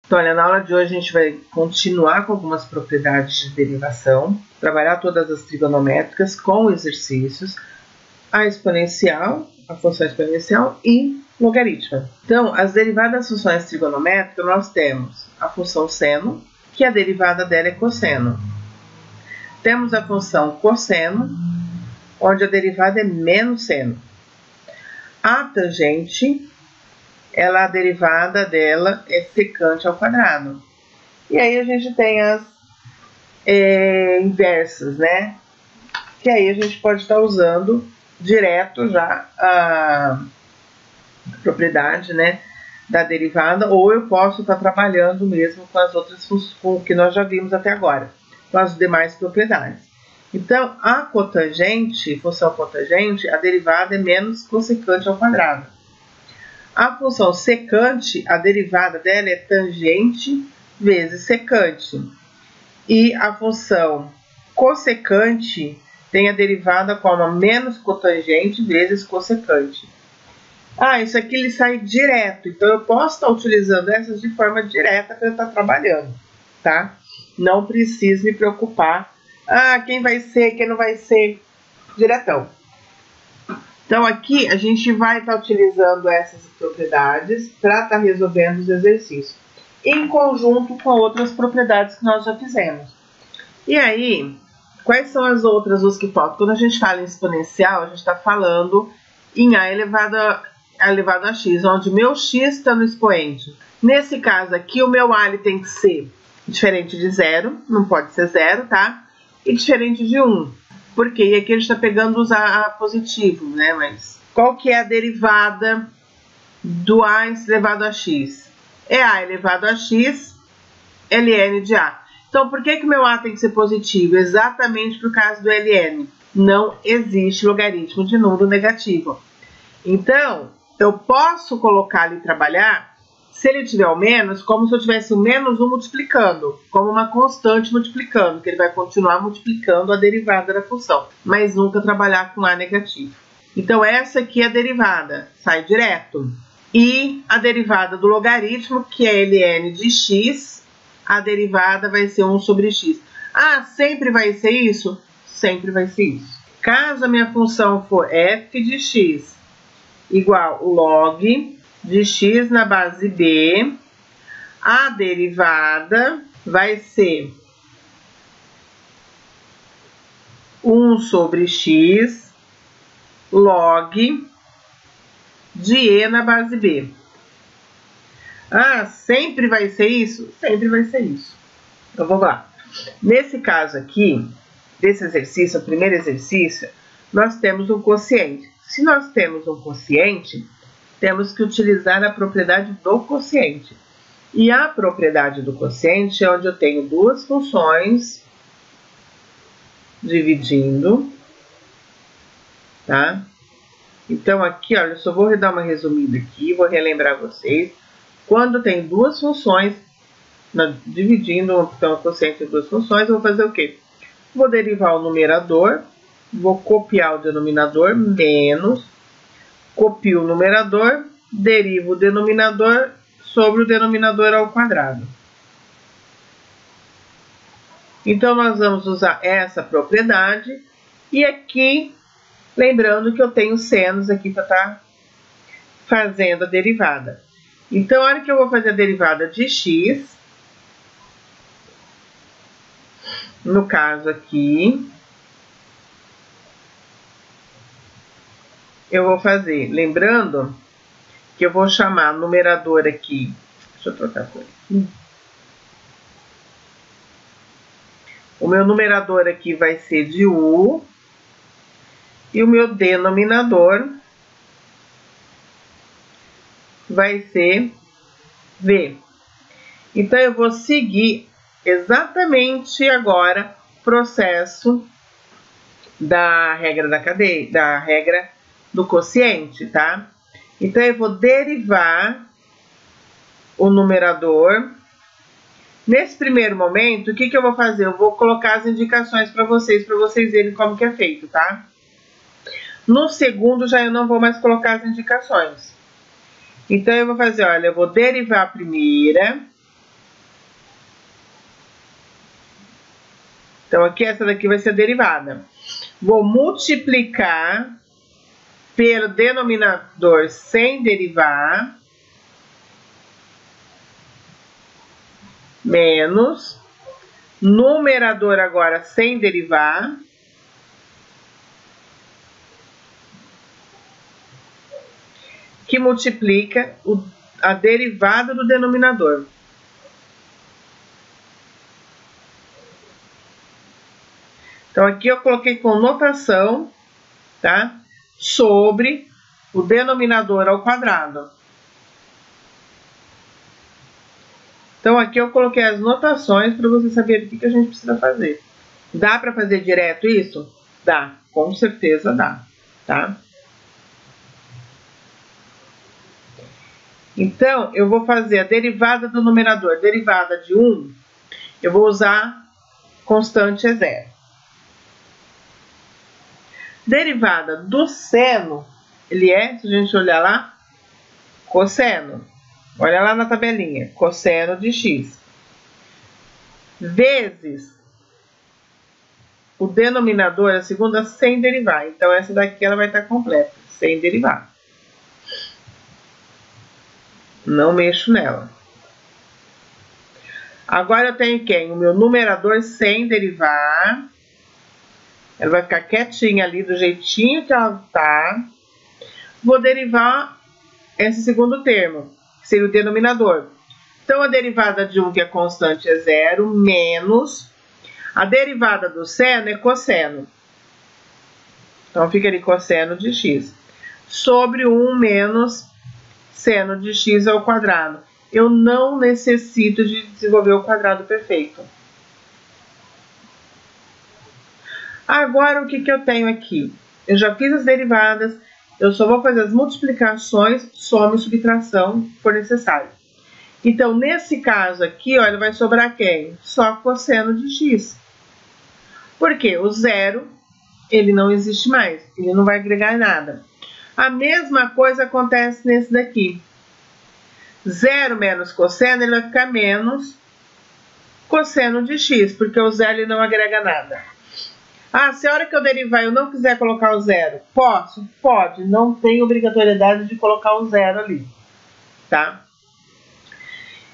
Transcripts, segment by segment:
Então, olha, na aula de hoje a gente vai continuar com algumas propriedades de derivação, trabalhar todas as trigonométricas com exercícios, a exponencial, a função exponencial e logaritmo. Então, as derivadas das funções trigonométricas, nós temos a função seno, que a derivada dela é cosseno. Temos a função cosseno, onde a derivada é menos seno. A tangente, a derivada dela é secante ao quadrado. E aí a gente tem as inversas, né? Que aí a gente pode estar usando direto já a propriedade, né, da derivada, ou eu posso estar trabalhando mesmo com as outras funções, com o que nós já vimos até agora, com as demais propriedades. Então, a cotangente, função cotangente, a derivada é menos cossecante ao quadrado. A função secante, a derivada dela é tangente vezes secante. E a função cossecante tem a derivada como menos cotangente vezes cossecante. Isso aqui ele sai direto, então eu posso estar utilizando essas de forma direta para eu estar trabalhando, tá? Não preciso me preocupar, quem vai ser, quem não vai ser, diretão. Então aqui a gente vai estar utilizando essas propriedades para estar resolvendo os exercícios, em conjunto com outras propriedades que nós já fizemos. E aí, quais são as outras, os que faltam? Quando a gente fala em exponencial, a gente está falando em a elevado a x, onde meu x está no expoente. Nesse caso aqui, o meu a tem que ser diferente de 0, não pode ser 0, tá? E diferente de 1, porque aqui a gente está pegando os a positivo, né? Mas qual que é a derivada do a elevado a x? É a elevado a x ln de a. Então, por que o meu a tem que ser positivo? Exatamente por causa do ln. Não existe logaritmo de número negativo. Então, eu posso colocar ali trabalhar, se ele tiver o menos, como se eu tivesse o menos 1 multiplicando, como uma constante multiplicando, que ele vai continuar multiplicando a derivada da função, mas nunca trabalhar com a negativo. Então, essa aqui é a derivada, sai direto. E a derivada do logaritmo, que é ln de x, a derivada vai ser 1 sobre x. Sempre vai ser isso? Sempre vai ser isso. Caso a minha função for f de x igual log de x na base b, a derivada vai ser 1 sobre x log de e na base b. Sempre vai ser isso? Sempre vai ser isso. Então, vamos lá. Nesse caso aqui, desse exercício, o primeiro exercício, nós temos um quociente. Se nós temos um quociente, temos que utilizar a propriedade do quociente. E a propriedade do quociente é onde eu tenho duas funções dividindo, tá? Então, aqui, olha, eu só vou dar uma resumida aqui, vou relembrar vocês. Quando tem duas funções, dividindo então, o quociente de duas funções, eu vou fazer o quê? Vou derivar o numerador, vou copiar o denominador, menos, copio o numerador, derivo o denominador sobre o denominador ao quadrado. Então, nós vamos usar essa propriedade, e aqui, lembrando que eu tenho senos aqui para estar fazendo a derivada. Então, a hora que eu vou fazer a derivada de x, no caso aqui, eu vou fazer, lembrando que eu vou chamar numerador aqui, deixa eu trocar a cor aqui. O meu numerador aqui vai ser de u, e o meu denominador vai ser v. Então, eu vou seguir exatamente agora o processo da regra da cadeia, da regra do quociente, tá? Então, eu vou derivar o numerador. Nesse primeiro momento, o que eu vou fazer? Eu vou colocar as indicações para vocês verem como que é feito, tá? No segundo, já eu não vou mais colocar as indicações. Então, eu vou fazer, olha, eu vou derivar a primeira, Então, aqui essa daqui vai ser a derivada. Vou multiplicar pelo denominador sem derivar, menos, numerador agora sem derivar, que multiplica a derivada do denominador. Então, aqui eu coloquei com notação, tá? Sobre o denominador ao quadrado. Então, aqui eu coloquei as notações para você saber o que a gente precisa fazer. Dá para fazer direto isso? Dá, com certeza dá, tá? Então, eu vou fazer a derivada do numerador. Derivada de 1, eu vou usar constante é 0. Derivada do seno, ele é, se a gente olhar lá, cosseno. Olha lá na tabelinha, cosseno de x. Vezes o denominador, a segunda, sem derivar. Então, essa daqui ela vai estar completa, sem derivar. Não mexo nela. Agora eu tenho quem? O meu numerador sem derivar. Ela vai ficar quietinha ali, do jeitinho que ela tá. Vou derivar esse segundo termo, que seria o denominador. Então, a derivada de 1, que é constante, é 0, menos a derivada do seno é cosseno. Então, fica ali cosseno de x. Sobre 1 menos seno de x ao quadrado. Eu não necessito de desenvolver o quadrado perfeito. Agora, o que eu tenho aqui? Eu já fiz as derivadas, eu só vou fazer as multiplicações, soma e subtração, se for necessário. Então, nesse caso aqui, olha, vai sobrar quem? Só cosseno de x. Por quê? O 0, ele não existe mais, ele não vai agregar nada. A mesma coisa acontece nesse daqui. 0 menos cosseno, ele vai ficar menos cosseno de x, porque o 0 ele não agrega nada. Ah, se a hora que eu derivar eu não quiser colocar o 0, posso? Pode, não tem obrigatoriedade de colocar o 0 ali, tá?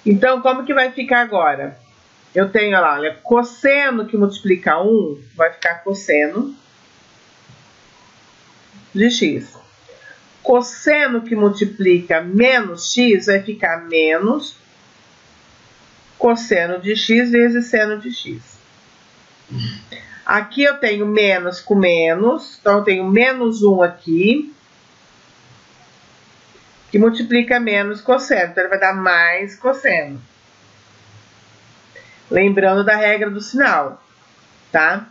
Então, como que vai ficar agora? Eu tenho lá, olha, cosseno que multiplica 1, vai ficar cosseno de x. Cosseno que multiplica menos x, vai ficar menos cosseno de x vezes seno de x. Aqui eu tenho menos com menos, então eu tenho menos 1 aqui, que multiplica menos cosseno, então ele vai dar mais cosseno. Lembrando da regra do sinal, tá?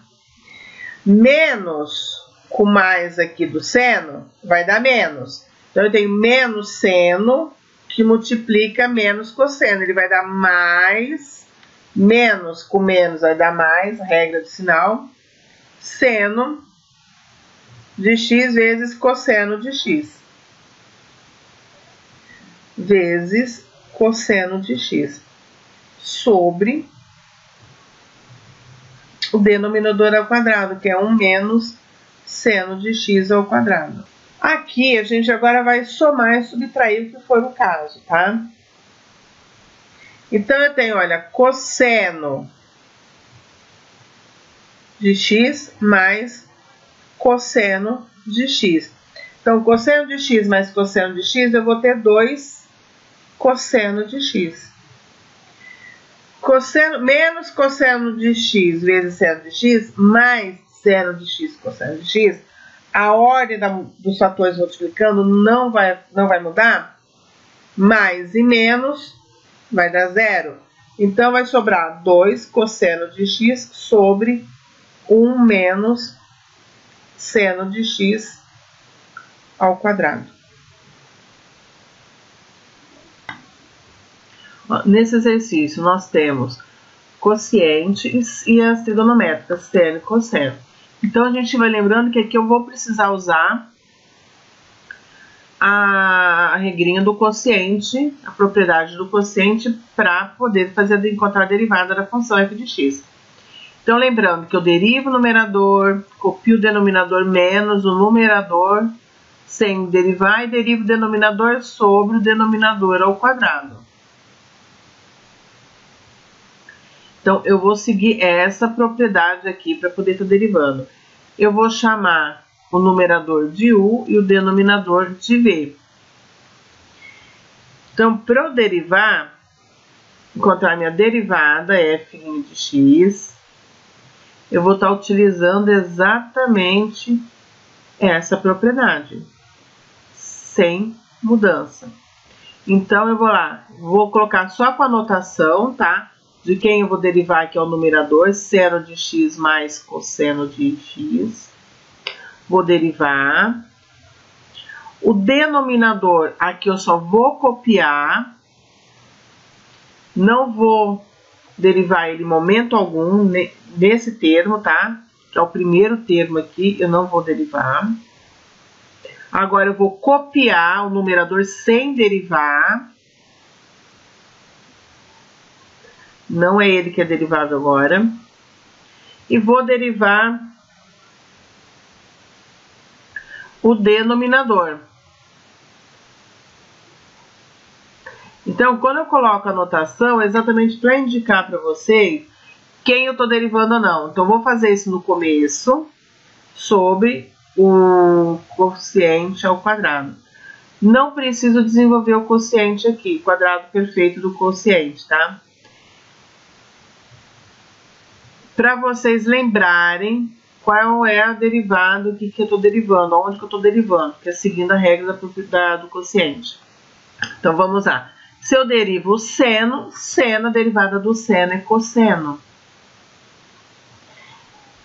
Menos com mais aqui do seno, vai dar menos. Então eu tenho menos seno, que multiplica menos cosseno, ele vai dar mais. Menos com menos vai dar mais, regra de sinal, seno de x vezes cosseno de x. Vezes cosseno de x. Sobre o denominador ao quadrado, que é 1 menos seno de x ao quadrado. Aqui a gente agora vai somar e subtrair o que for o caso, tá? Então, eu tenho, olha, cosseno de x mais cosseno de x. Então, cosseno de x mais cosseno de x, eu vou ter 2 cosseno de x. Cosseno, menos cosseno de x vezes seno de x, mais seno de x cosseno de x, a ordem dos fatores multiplicando não vai mudar. Mais e menos vai dar 0. Então, vai sobrar 2 cosseno de x sobre 1 menos seno de x ao quadrado. Nesse exercício, nós temos quocientes e as trigonométricas, seno e cosseno. Então, a gente vai lembrando que aqui eu vou precisar usar a regrinha do quociente, a propriedade do quociente, para poder encontrar a derivada da função f de x. Então, lembrando que eu derivo o numerador, copio o denominador menos o numerador, sem derivar, e derivo o denominador sobre o denominador ao quadrado. Então, eu vou seguir essa propriedade aqui para poder estar derivando. Eu vou chamar o numerador de U e o denominador de V. Então, para eu derivar, encontrar minha derivada, f' de x, eu vou estar utilizando exatamente essa propriedade, sem mudança. Então, eu vou lá, vou colocar só com a anotação, tá? De quem eu vou derivar, que é o numerador, seno de x mais cosseno de x. Vou derivar. O denominador, aqui eu só vou copiar. Não vou derivar ele em momento algum nesse termo, tá? Que é o primeiro termo aqui, eu não vou derivar. Agora eu vou copiar o numerador sem derivar. Não é ele que é derivado agora. E vou derivar o denominador. Então, quando eu coloco a anotação, é exatamente para indicar para vocês quem eu estou derivando ou não. Então, eu vou fazer isso no começo, sobre o quociente ao quadrado. Não preciso desenvolver o quociente aqui, quadrado perfeito do quociente, tá? Para vocês lembrarem qual é a derivada, o que eu estou derivando, onde que eu estou derivando, que é seguindo a regra do quociente. Então, vamos lá. Se eu derivo o seno, a derivada do seno é cosseno.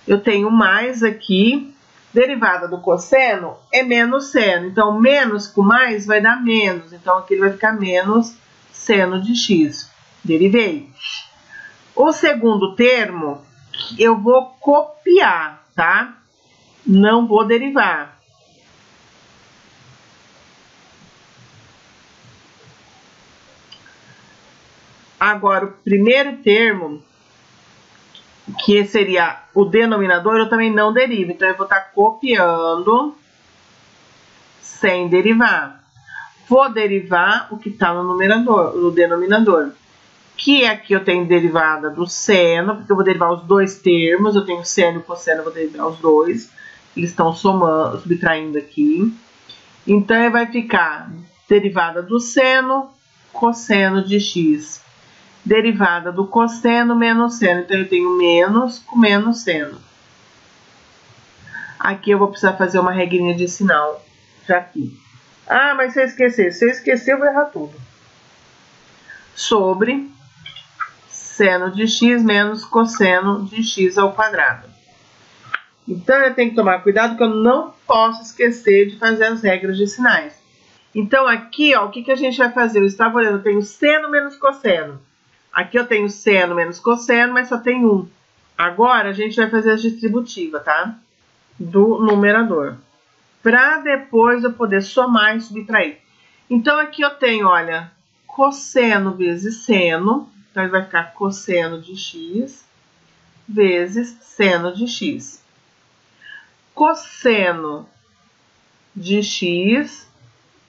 Eu tenho mais aqui, derivada do cosseno é menos seno. Então, menos com mais vai dar menos. Então, aqui ele vai ficar menos seno de x. Derivei. O segundo termo, eu vou copiar, tá? Não vou derivar. Agora, o primeiro termo, que seria o denominador, eu também não derivo. Então, eu vou estar copiando sem derivar. Vou derivar o que está no numerador, no denominador. Que aqui eu tenho derivada do seno, porque eu vou derivar os dois termos. Eu tenho seno e cosseno, eu vou derivar os dois. Eles estão somando, subtraindo aqui. Então, vai ficar derivada do seno, cosseno de x. Derivada do cosseno menos seno. Então, eu tenho menos com menos seno. Aqui eu vou precisar fazer uma regrinha de sinal. Já aqui. Ah, mas se eu esquecer. Se eu esquecer, eu vou errar tudo. Sobre seno de x menos cosseno de x ao quadrado. Então, eu tenho que tomar cuidado que eu não posso esquecer de fazer as regras de sinais. Então, aqui, ó, o que a gente vai fazer? Eu estava olhando, eu tenho seno menos cosseno. Aqui eu tenho seno menos cosseno, mas só tem 1. Agora, a gente vai fazer a distributiva, tá? Do numerador. Para depois eu poder somar e subtrair. Então, aqui eu tenho, olha, cosseno vezes seno. Então, vai ficar cosseno de x vezes seno de x. Cosseno de x,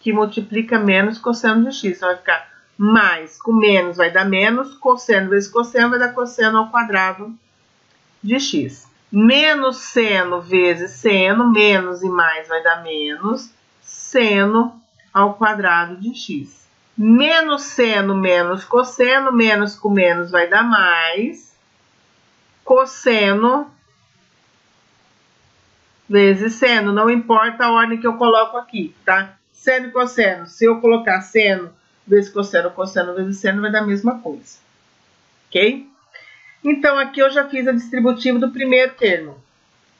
que multiplica menos cosseno de x. Então, vai ficar mais com menos vai dar menos, cosseno vezes cosseno vai dar cosseno ao quadrado de x. Menos seno vezes seno, menos e mais vai dar menos, seno ao quadrado de x. Menos seno menos cosseno, menos com menos vai dar mais, cosseno vezes seno. Não importa a ordem que eu coloco aqui, tá? Seno e cosseno. Se eu colocar seno vezes cosseno, cosseno vezes seno, vai dar a mesma coisa. Ok? Então, aqui eu já fiz a distributiva do primeiro termo.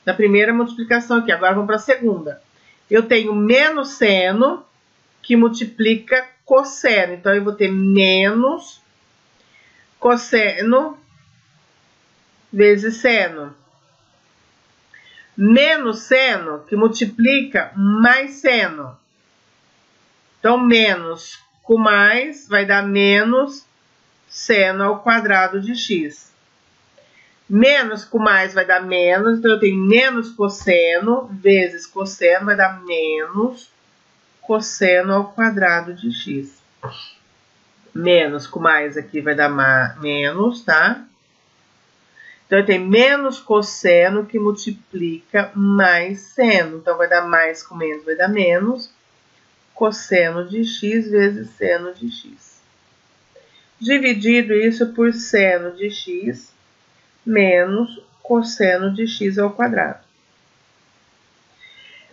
Da primeira multiplicação aqui. Agora vamos para a segunda. Eu tenho menos seno, que multiplica cosseno. Então, eu vou ter menos cosseno vezes seno. Menos seno, que multiplica mais seno. Então, menos com mais vai dar menos seno ao quadrado de x. Menos com mais vai dar menos, então eu tenho menos cosseno vezes cosseno vai dar menos cosseno ao quadrado de x. Menos com mais aqui vai dar menos, tá? Então, eu tenho menos cosseno que multiplica mais seno. Então, vai dar mais com menos, vai dar menos cosseno de x vezes seno de x. Dividido isso por seno de x menos cosseno de x ao quadrado.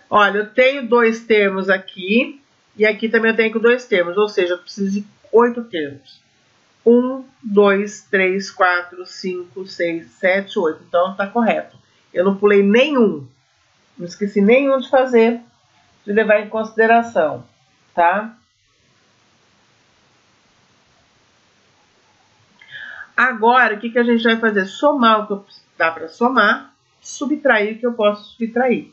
Olha, eu tenho dois termos aqui e aqui também eu tenho dois termos, ou seja, eu preciso de 8 termos. 1, 2, 3, 4, 5, 6, 7, 8. Então, está correto. Eu não pulei nenhum. Não esqueci nenhum de fazer, de levar em consideração, tá? Agora, o que a gente vai fazer? Somar o que dá para somar, subtrair o que eu posso subtrair.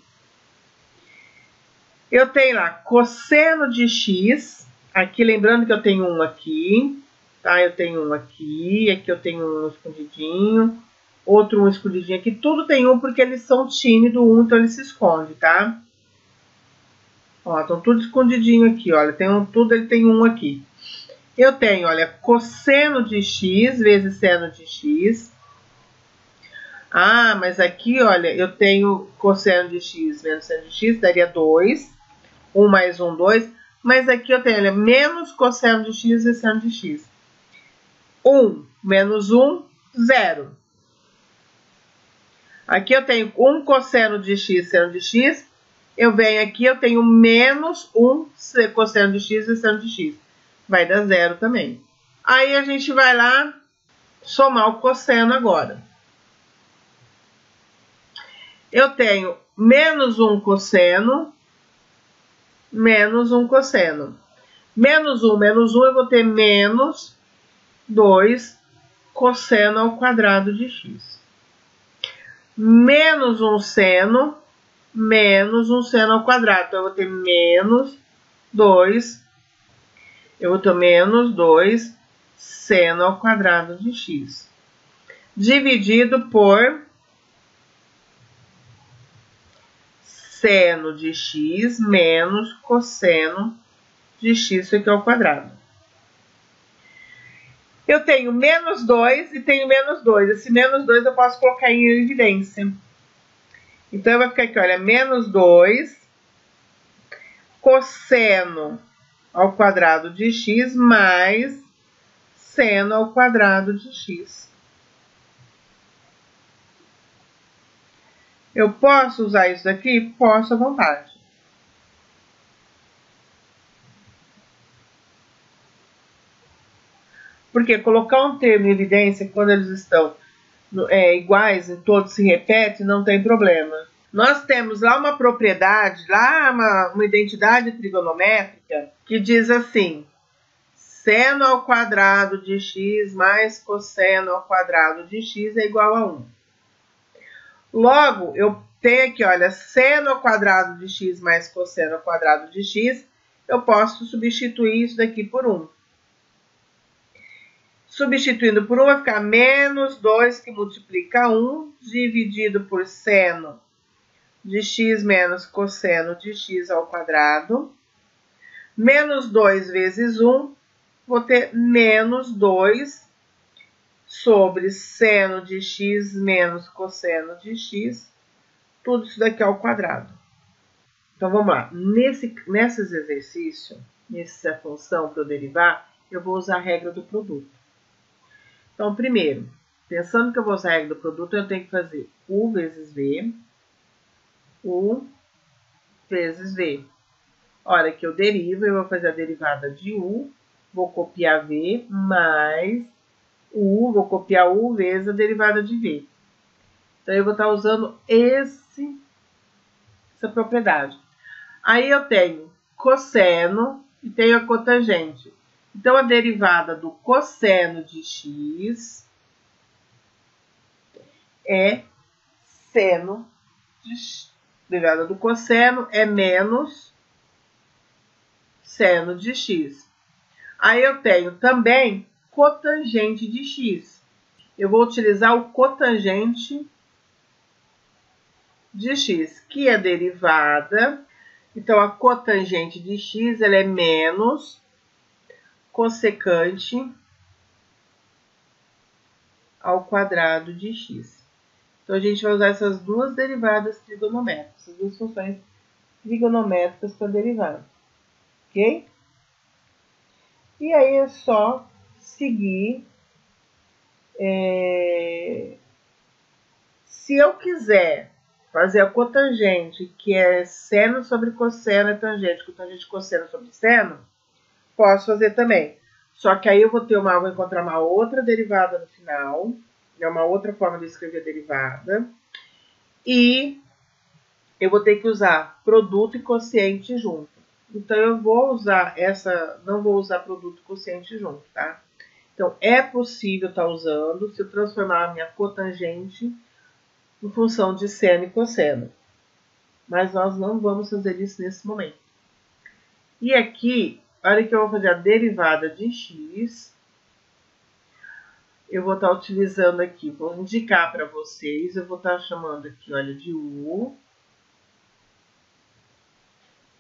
Eu tenho lá cosseno de x, aqui lembrando que eu tenho um aqui, tá? Eu tenho um aqui eu tenho um escondidinho, outro um escondidinho aqui, tudo tem um porque eles são tímidos, então ele se esconde, tá? Ó, estão tudo escondidinho aqui, olha, tudo ele tem um aqui. Eu tenho, olha, cosseno de x vezes seno de x. Ah, mas aqui, olha, eu tenho cosseno de x menos seno de x, daria 2. 1 mais 1, 2. Mas aqui eu tenho, olha, menos cosseno de x vezes seno de x. 1 menos 1, 0. Aqui eu tenho 1 cosseno de x, seno de x. Eu venho aqui, eu tenho menos 1 cosseno de x e seno de x. Vai dar 0 também. Aí a gente vai lá somar o cosseno agora. Eu tenho menos 1 cosseno, menos 1 cosseno. Menos 1, eu vou ter menos 2 cosseno ao quadrado de x. Menos 1 seno, menos 1 seno ao quadrado. Então, eu vou ter menos 2, seno ao quadrado de x. Dividido por seno de x menos cosseno de x aqui ao quadrado. Eu tenho menos 2 e tenho menos 2. Esse menos 2 eu posso colocar em evidência. Então, vai ficar aqui, olha, menos 2 cosseno ao quadrado de x mais seno ao quadrado de x. Eu posso usar isso daqui? Posso à vontade. Porque colocar um termo em evidência, quando eles estão iguais e todos se repetem, não tem problema. Nós temos lá uma propriedade, lá uma identidade trigonométrica, que diz assim: seno ao quadrado de x mais cosseno ao quadrado de x é igual a 1. Logo, eu tenho aqui, olha, seno ao quadrado de x mais cosseno ao quadrado de x, eu posso substituir isso daqui por 1. Substituindo por 1 vai ficar menos 2 que multiplica 1, dividido por seno de x menos cosseno de x ao quadrado. Menos 2 vezes 1, vou ter menos 2 sobre seno de x menos cosseno de x, tudo isso daqui ao quadrado. Então, vamos lá. Nesses exercícios, nessa função para eu derivar, eu vou usar a regra do produto. Então, primeiro, pensando que eu vou usar a regra do produto, eu tenho que fazer u vezes v, u vezes v. Hora que eu derivo, eu vou fazer a derivada de u, vou copiar v, mais u, vou copiar u vezes a derivada de v. Então, eu vou estar usando essa propriedade. Aí, eu tenho cosseno e tenho a cotangente. Então, a derivada do cosseno de x é seno de x. A derivada do cosseno é menos seno de x. Aí, eu tenho também cotangente de x. eu vou utilizar o cotangente de x, que é derivada. Então, a cotangente de x ela é menos cossecante ao quadrado de x. Então, a gente vai usar essas duas derivadas trigonométricas, essas duas funções trigonométricas para derivar. Ok? E aí é só seguir. Se eu quiser fazer a cotangente, que é seno sobre cosseno é tangente, cotangente cosseno sobre seno, posso fazer também. Só que aí eu vou encontrar uma outra derivada no final, é uma outra forma de escrever a derivada, e eu vou ter que usar produto e quociente junto. Então, eu vou usar não vou usar produto e quociente junto, tá? Então, é possível estar usando se eu transformar a minha cotangente em função de seno e cosseno. Mas nós não vamos fazer isso nesse momento. E aqui, olha que eu vou fazer a derivada de x. Eu vou estar utilizando aqui, vou indicar para vocês, eu vou estar chamando aqui, olha, de u.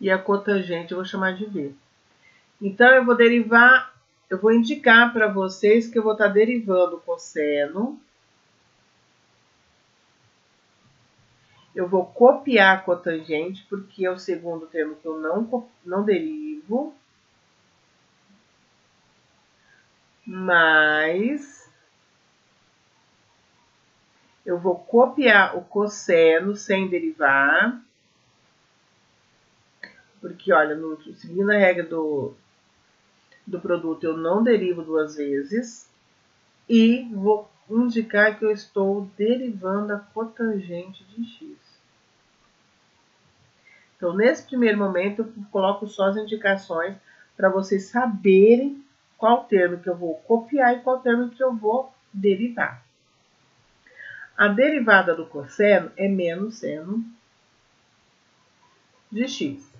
E a cotangente eu vou chamar de v. Então, eu vou indicar para vocês que eu vou estar derivando o cosseno. Eu vou copiar a cotangente, porque é o segundo termo que eu não derivo. Mas eu vou copiar o cosseno sem derivar. Porque, olha, seguindo a regra do produto, eu não derivo duas vezes. E vou indicar que eu estou derivando a cotangente de x. Então, nesse primeiro momento, eu coloco só as indicações para vocês saberem qual termo que eu vou copiar e qual termo que eu vou derivar. A derivada do cosseno é menos seno de x.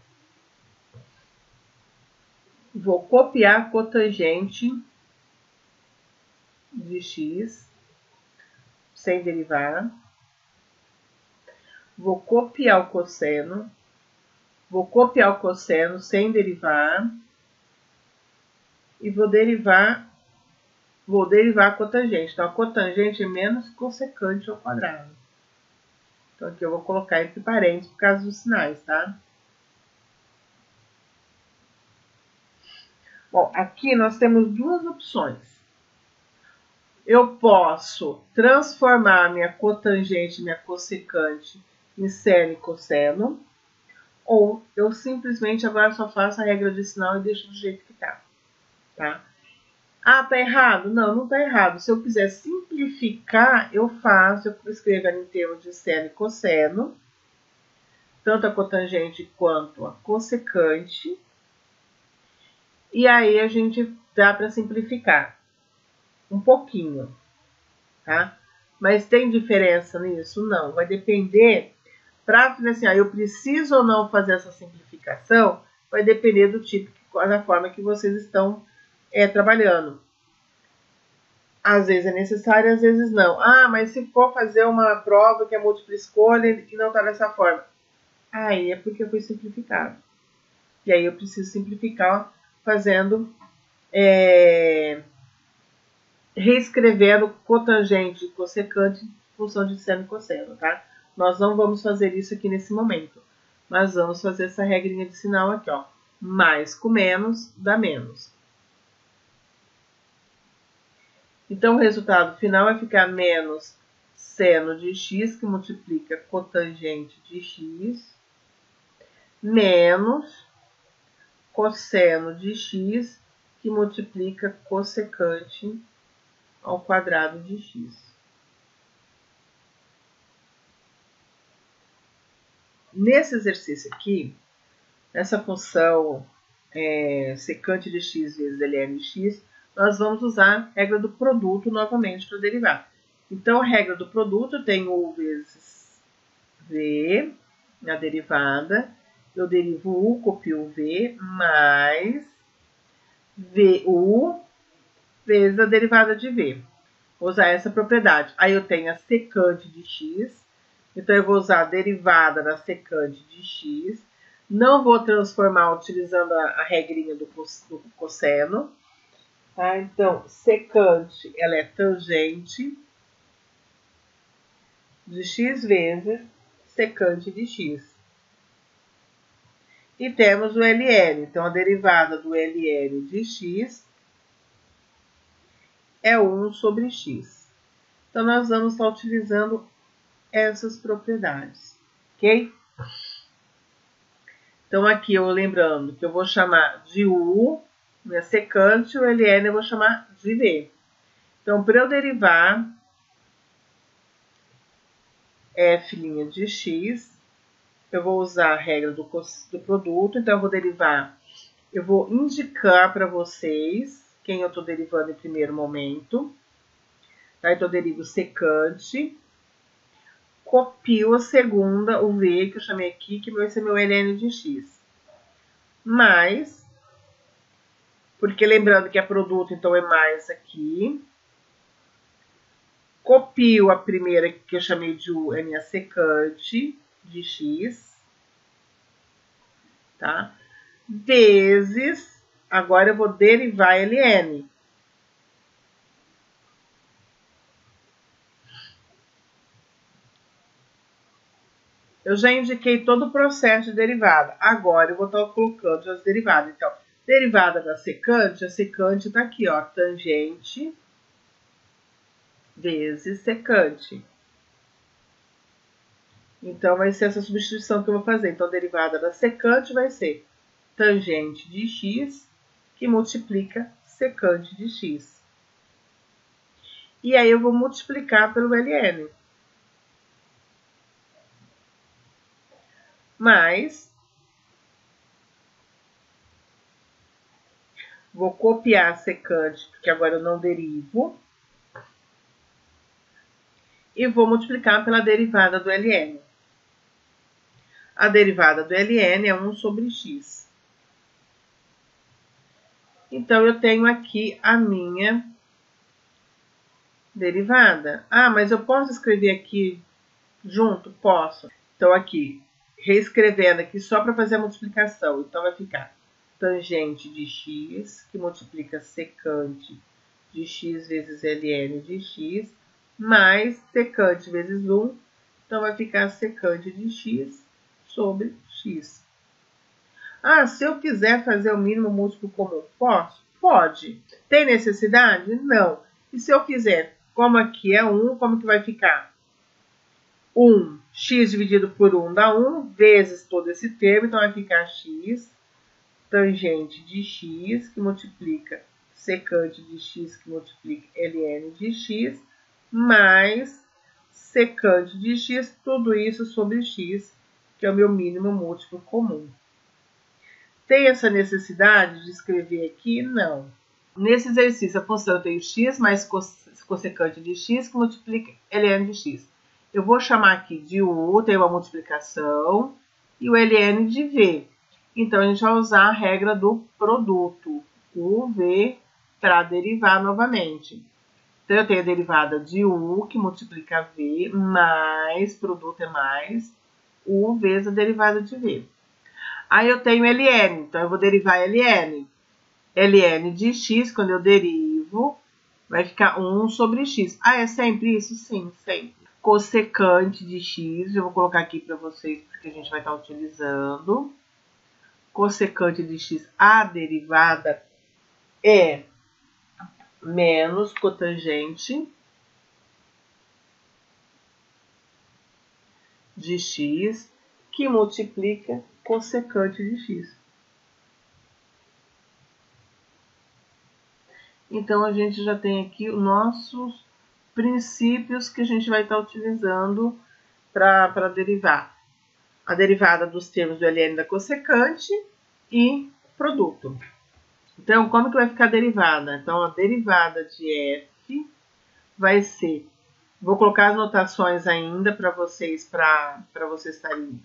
Vou copiar a cotangente de x sem derivar. Vou copiar o cosseno. Vou copiar o cosseno sem derivar. E vou derivar a cotangente. Então, a cotangente é menos cossecante ao quadrado. Então, aqui eu vou colocar entre parênteses por causa dos sinais, tá? Bom, aqui nós temos duas opções. Eu posso transformar minha cotangente, minha cossecante em seno e cosseno, ou eu simplesmente agora só faço a regra de sinal e deixo do jeito que tá. Ah, tá errado? Não, não tá errado. Se eu quiser simplificar, eu escrevo em termos de seno e cosseno, tanto a cotangente quanto a cossecante, e aí a gente dá para simplificar um pouquinho, tá? Mas tem diferença nisso? Não, vai depender. Para fazer assim, eu preciso ou não fazer essa simplificação, vai depender do tipo, da forma que vocês estão trabalhando. Às vezes é necessário, às vezes não. Ah, mas se for fazer uma prova que é múltipla escolha e não está dessa forma, aí é porque foi simplificado. E aí eu preciso simplificar fazendo, reescrevendo cotangente e cossecante em função de seno e cosseno, tá? Nós não vamos fazer isso aqui nesse momento, mas vamos fazer essa regrinha de sinal aqui, ó. Mais com menos dá menos. Então, o resultado final vai ficar menos seno de x, que multiplica cotangente de x, menos cosseno de x, que multiplica cossecante ao quadrado de x. Nesse exercício aqui, essa função secante de x vezes ln de x, nós vamos usar a regra do produto novamente para derivar. Então, a regra do produto tem u vezes v na derivada. Eu derivo u, copio o v, mais vu vezes a derivada de v. Vou usar essa propriedade. Aí eu tenho a secante de x. Então, eu vou usar a derivada da secante de x. Não vou transformar utilizando a regrinha do cosseno. Tá? Então, secante, ela é tangente de x vezes secante de x. E temos o ln. Então, a derivada do ln de x é 1 sobre x. Então, nós vamos estar utilizando essas propriedades, ok? Então, aqui eu lembrando que eu vou chamar de u, minha secante, o ln eu vou chamar de v. Então, para eu derivar f' de x, eu vou usar a regra do produto. Então, eu vou derivar, eu vou indicar para vocês quem eu estou derivando em primeiro momento. Tá? Então, eu derivo secante, copio a segunda, o v, que eu chamei aqui, que vai ser meu ln de x. Mais, porque lembrando que é produto, então é mais aqui. Copio a primeira que eu chamei de u, é minha secante de x. Tá? Vezes, agora eu vou derivar ln. Eu já indiquei todo o processo de derivada. Agora eu vou estar colocando as derivadas. Então, derivada da secante, a secante está aqui, ó, tangente vezes secante. Então, vai ser essa substituição que eu vou fazer. Então, a derivada da secante vai ser tangente de x, que multiplica secante de x. E aí, eu vou multiplicar pelo ln. Mas, vou copiar a secante, porque agora eu não derivo. E vou multiplicar pela derivada do ln. A derivada do ln é 1 sobre x. Então, eu tenho aqui a minha derivada. Ah, mas eu posso escrever aqui junto? Posso. Então, aqui, reescrevendo aqui só para fazer a multiplicação. Então, vai ficar tangente de x, que multiplica secante de x vezes ln de x, mais secante vezes 1. Então, vai ficar secante de x sobre x. Ah, se eu quiser fazer o mínimo múltiplo comum, posso? Pode. Tem necessidade? Não. E se eu fizer, como aqui é 1, como que vai ficar? 1, x dividido por 1 dá 1, vezes todo esse termo, então vai ficar x, tangente de x, que multiplica secante de x, que multiplica ln de x, mais secante de x, tudo isso sobre x, que é o meu mínimo múltiplo comum. Tem essa necessidade de escrever aqui? Não. Nesse exercício, a função eu tenho x mais cossecante de x, que multiplica ln de x. Eu vou chamar aqui de u, tem uma multiplicação, e o ln de v. Então, a gente vai usar a regra do produto, uv, para derivar novamente. Então, eu tenho a derivada de u, que multiplica v, mais, produto é mais, u vezes a derivada de v. Aí eu tenho ln, então eu vou derivar ln. ln de x, quando eu derivo, vai ficar 1 sobre x. Ah, é sempre isso? Sim, sempre. Cossecante de x, eu vou colocar aqui para vocês, porque a gente vai estar utilizando. Cossecante de x, a derivada é menos cotangente de x, que multiplica cossecante de x. Então, a gente já tem aqui os nossos princípios que a gente vai estar utilizando para derivar. A derivada dos termos do ln da cossecante e produto. Então, como que vai ficar a derivada? Então, a derivada de f vai ser... Vou colocar as notações ainda para vocês estarem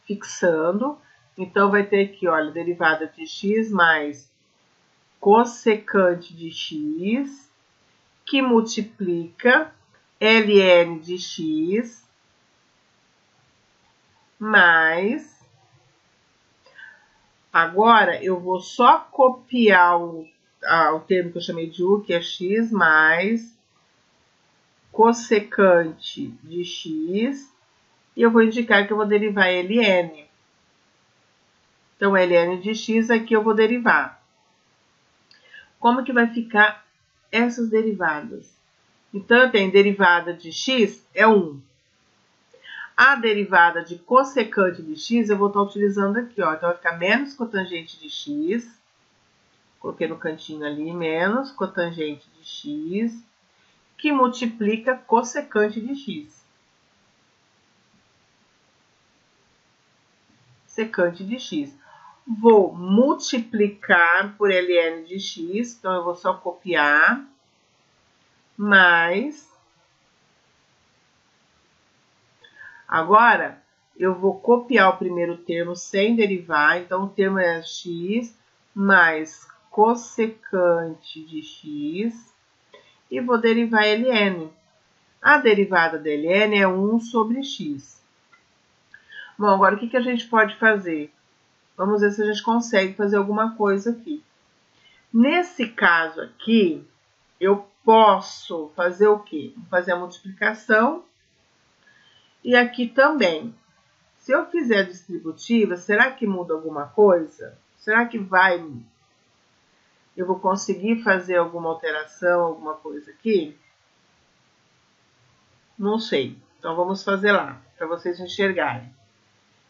fixando. Então, vai ter aqui, olha, derivada de x mais cossecante de x que multiplica ln de x mais... Agora, eu vou só copiar o termo que eu chamei de u, que é x, mais cossecante de x, e eu vou indicar que eu vou derivar ln. Então, ln de x aqui eu vou derivar. Como que vai ficar essas derivadas? Então, eu tenho derivada de x é 1. A derivada de cossecante de x eu vou estar utilizando aqui, ó. Então, vai ficar menos cotangente de x. Coloquei no cantinho ali, menos cotangente de x, que multiplica cossecante de x. Secante de x. Vou multiplicar por ln de x, então eu vou só copiar, mais... Agora, eu vou copiar o primeiro termo sem derivar, então o termo é x mais cossecante de x, e vou derivar ln. A derivada de ln é 1 sobre x. Bom, agora o que a gente pode fazer? Vamos ver se a gente consegue fazer alguma coisa aqui. Nesse caso aqui, eu posso fazer o quê? Vou fazer a multiplicação. E aqui também. Se eu fizer a distributiva, será que muda alguma coisa? Será que eu vou conseguir fazer alguma alteração, alguma coisa aqui? Não sei. Então, vamos fazer lá, para vocês enxergarem.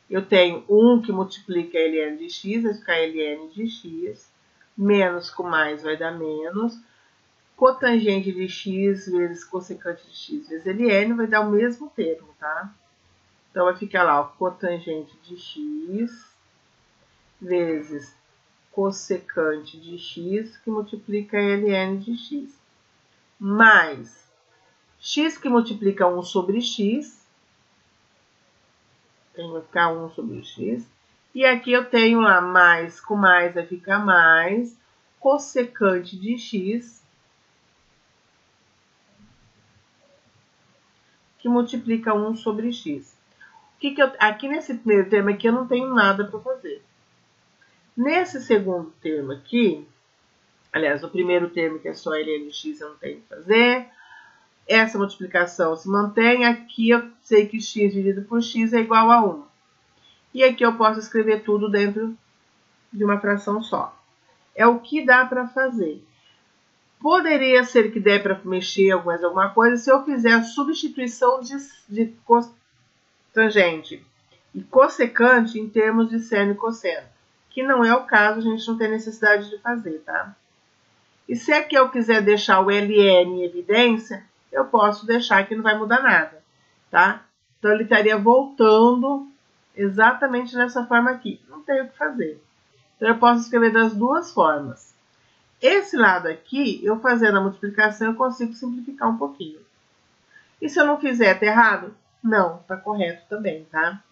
Eu tenho 1 que multiplica ln de x, vai ficar ln de x. Menos com mais vai dar menos. Cotangente de x vezes cossecante de x vezes ln vai dar o mesmo termo, tá? Então, vai ficar lá, ó, cotangente de x vezes cossecante de x, que multiplica ln de x, mais x que multiplica 1 sobre x, então vai ficar 1 sobre x, e aqui eu tenho lá mais com mais vai ficar mais, cossecante de x, que multiplica 1 sobre x. Aqui nesse primeiro termo aqui eu não tenho nada para fazer. Nesse segundo termo aqui, aliás, o primeiro termo que é só ln de x eu não tenho que fazer. Essa multiplicação se mantém. Aqui eu sei que x dividido por x é igual a 1. E aqui eu posso escrever tudo dentro de uma fração só. É o que dá para fazer. Poderia ser que dê para mexer mais alguma coisa se eu fizer a substituição de cotangente e cossecante em termos de seno e cosseno. Que não é o caso, a gente não tem necessidade de fazer, tá? E se aqui eu quiser deixar o ln em evidência, eu posso deixar que não vai mudar nada, tá? Então, ele estaria voltando exatamente nessa forma aqui. Não tem o que fazer. Então, eu posso escrever das duas formas. Esse lado aqui, eu fazendo a multiplicação, eu consigo simplificar um pouquinho. E se eu não fizer, tá errado? Não, tá correto também, tá?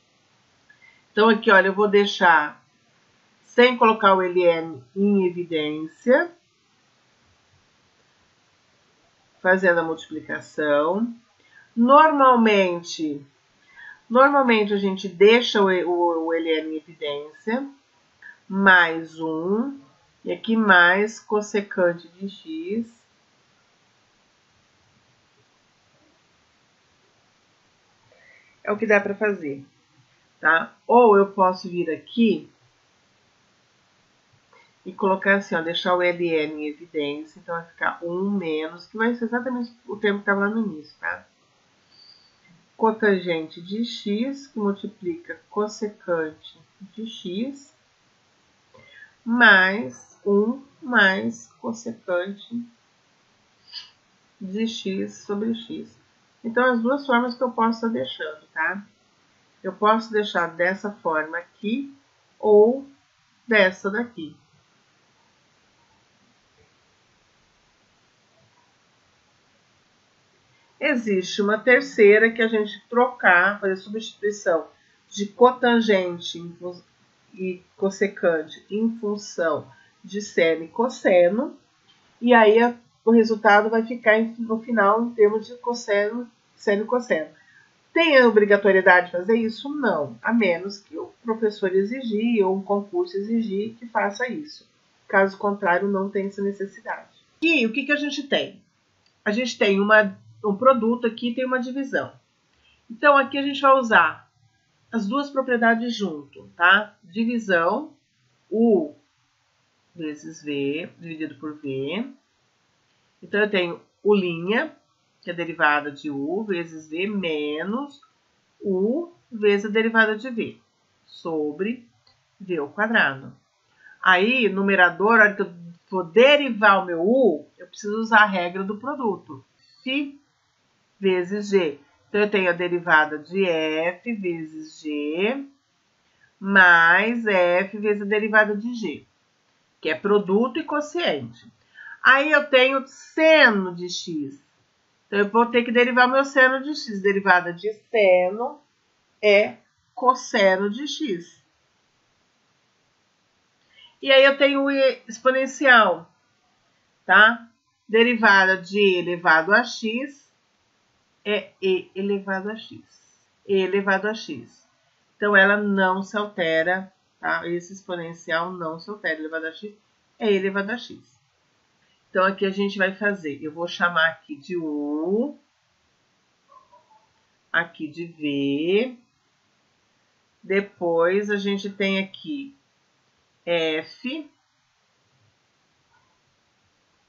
Então, aqui, olha, eu vou deixar sem colocar o ln em evidência, fazendo a multiplicação. Normalmente a gente deixa o ln em evidência, mais 1, e aqui mais cossecante de x. É o que dá para fazer, tá? Ou eu posso vir aqui e colocar assim, ó, deixar o ln em evidência, então vai ficar 1 menos, que vai ser exatamente o termo que estava lá no início, tá? Cotangente de x, que multiplica cossecante de x, mais 1 mais cossecante de x sobre x. Então, as duas formas que eu posso estar deixando, tá? Eu posso deixar dessa forma aqui ou dessa daqui. Existe uma terceira que a gente trocar, fazer substituição de cotangente e cossecante em função de seno e cosseno. E aí o resultado vai ficar no final em termos de cosseno, seno e cosseno. Tem a obrigatoriedade de fazer isso? Não, a menos que o professor exigir ou um concurso exigir que faça isso. Caso contrário, não tem essa necessidade. E o que a gente tem? A gente tem um produto aqui, tem uma divisão. Então, aqui a gente vai usar as duas propriedades junto, tá? Divisão, U vezes V, dividido por V. Então, eu tenho U', que é a derivada de U, vezes V, menos U vezes a derivada de V, sobre V ao quadrado. Aí, numerador, na hora que eu for derivar o meu U, eu preciso usar a regra do produto. Φ vezes G. Então, eu tenho a derivada de F vezes G, mais F vezes a derivada de G, que é produto e quociente. Aí, eu tenho seno de X. Então, eu vou ter que derivar o meu seno de X. Derivada de seno é cosseno de X. E aí, eu tenho o exponencial, tá? Derivada de e elevado a x é e elevado a x. E elevado a x. Então, ela não se altera, tá? Esse exponencial não se altera. Elevado a x é e elevado a x. Então, aqui a gente vai fazer. Eu vou chamar aqui de U, aqui de V. Depois, a gente tem aqui F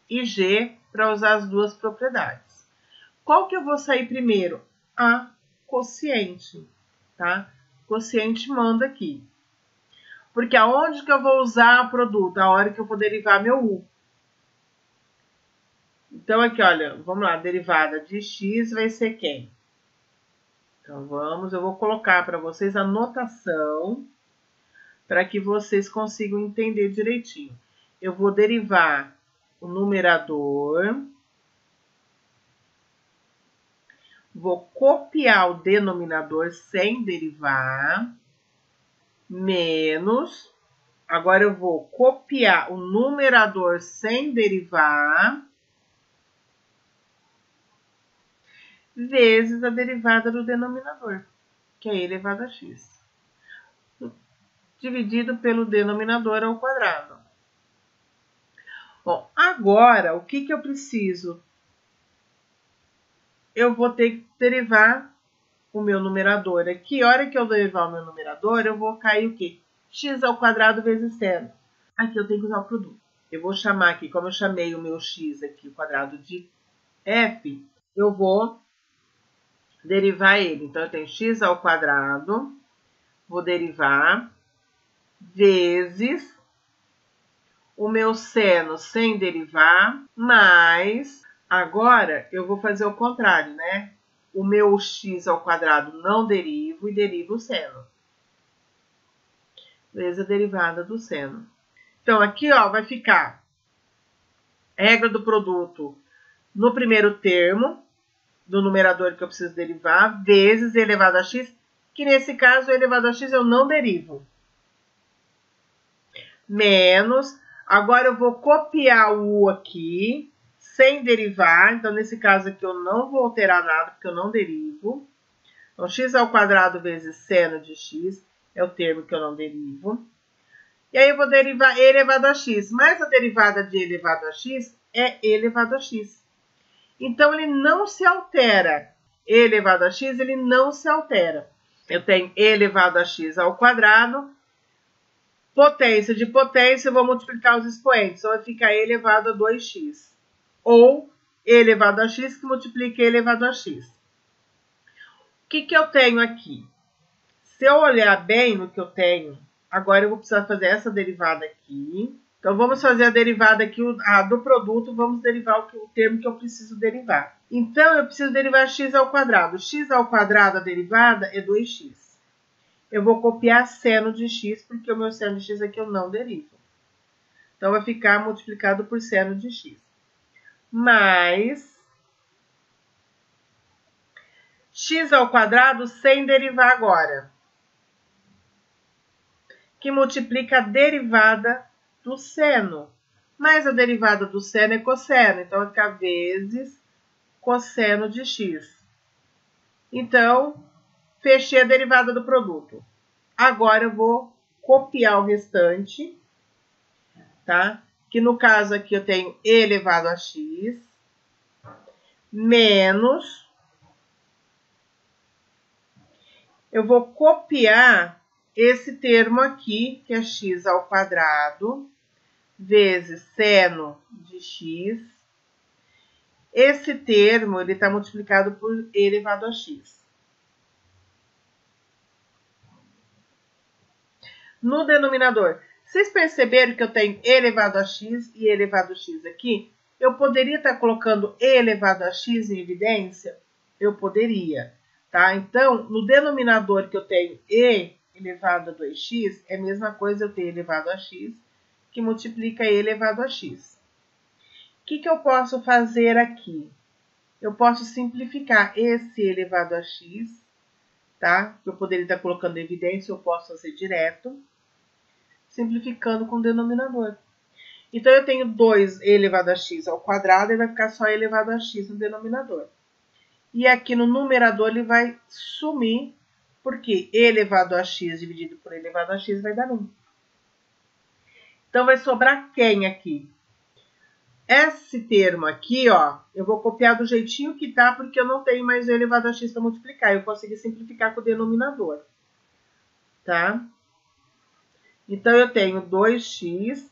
e G para usar as duas propriedades. Qual que eu vou sair primeiro? A quociente, tá? Quociente manda aqui. Porque aonde que eu vou usar o produto? A hora que eu for derivar meu U. Então, aqui, olha, vamos lá, a derivada de x vai ser quem? Então, eu vou colocar para vocês a notação para que vocês consigam entender direitinho. Eu vou derivar o numerador, vou copiar o denominador sem derivar, menos, agora eu vou copiar o numerador sem derivar, vezes a derivada do denominador, que é e elevado a x, dividido pelo denominador ao quadrado. Bom, agora, o que eu preciso? Eu vou ter que derivar o meu numerador aqui. A hora que eu derivar o meu numerador, eu vou cair o quê? X ao quadrado vezes seno. Aqui eu tenho que usar o produto. Eu vou chamar aqui, como eu chamei o meu x aqui, o quadrado de f, eu vou derivar ele. Então, eu tenho x ao quadrado, vou derivar, vezes o meu seno sem derivar, mais, agora eu vou fazer o contrário, né? O meu x ao quadrado não derivo e derivo o seno. Vezes a derivada do seno. Então, aqui, ó, vai ficar a regra do produto no primeiro termo do numerador que eu preciso derivar, vezes e elevado a x, que nesse caso, e elevado a x eu não derivo. Menos, agora eu vou copiar o u aqui, sem derivar, então nesse caso aqui eu não vou alterar nada, porque eu não derivo. Então, x ao quadrado vezes seno de x é o termo que eu não derivo. E aí eu vou derivar e elevado a x, mais a derivada de e elevado a x é e elevado a x. Então, ele não se altera. E elevado a x, ele não se altera. Eu tenho e elevado a x ao quadrado, potência de potência, eu vou multiplicar os expoentes. Então, vai ficar e elevado a 2x. Ou e elevado a x que multiplica e elevado a x. O que eu tenho aqui? Se eu olhar bem no que eu tenho, agora eu vou precisar fazer essa derivada aqui. Então, vamos fazer a derivada aqui do produto, vamos derivar o termo que eu preciso derivar. Então, eu preciso derivar x ao quadrado. X ao quadrado, a derivada, é 2x. Eu vou copiar seno de x, porque o meu seno de x aqui eu não derivo. Então, vai ficar multiplicado por seno de x. Mais x ao quadrado sem derivar agora, que multiplica a derivada do seno. mais a derivada do seno é cosseno, então vai ficar vezes cosseno de x. Então, fechei a derivada do produto. Agora eu vou copiar o restante, tá? Que no caso aqui eu tenho e elevado a x menos, eu vou copiar esse termo aqui, que é x ao quadrado, vezes seno de x. Esse termo, ele está multiplicado por e elevado a x. No denominador, vocês perceberam que eu tenho e elevado a x e e elevado a x aqui? Eu poderia estar colocando e elevado a x em evidência? Eu poderia, tá? Então, no denominador que eu tenho e elevado a 2x, é a mesma coisa eu ter elevado a x, que multiplica e elevado a x. O que eu posso fazer aqui? Eu posso simplificar esse elevado a x, tá? Eu poderia estar colocando em evidência, eu posso fazer direto, simplificando com o denominador. Então, eu tenho 2 elevado a x ao quadrado e vai ficar só elevado a x no denominador. E aqui no numerador ele vai sumir, porque e elevado a x dividido por e elevado a x vai dar 1. Então, vai sobrar quem aqui? Esse termo aqui, ó, eu vou copiar do jeitinho que tá, porque eu não tenho mais e elevado a x para multiplicar. Eu consegui simplificar com o denominador, tá? Então, eu tenho 2x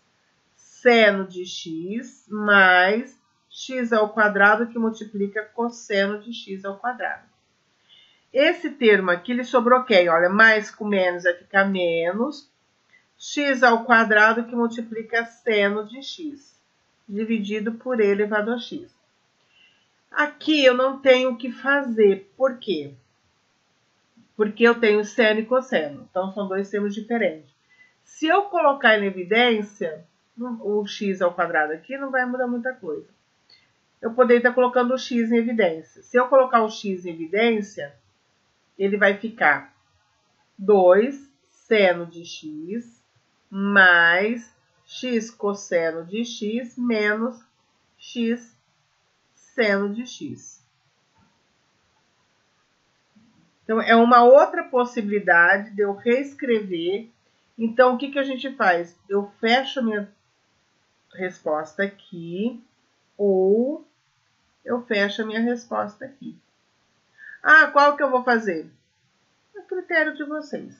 seno de x mais x ao quadrado que multiplica cosseno de x ao quadrado. Esse termo aqui, ele sobrou quem? Olha, mais com menos vai ficar menos x ao quadrado que multiplica seno de x, dividido por e elevado a x. Aqui eu não tenho o que fazer. Por quê? Porque eu tenho seno e cosseno. Então, são dois termos diferentes. Se eu colocar em evidência o x ao quadrado aqui, não vai mudar muita coisa. Eu poderia estar colocando o x em evidência. Se eu colocar o x em evidência, ele vai ficar 2 seno de x mais x cosseno de x menos x seno de x. Então, é uma outra possibilidade de eu reescrever. Então, o que a gente faz? Eu fecho a minha resposta aqui, ou eu fecho a minha resposta aqui. Ah, qual que eu vou fazer? A critério de vocês.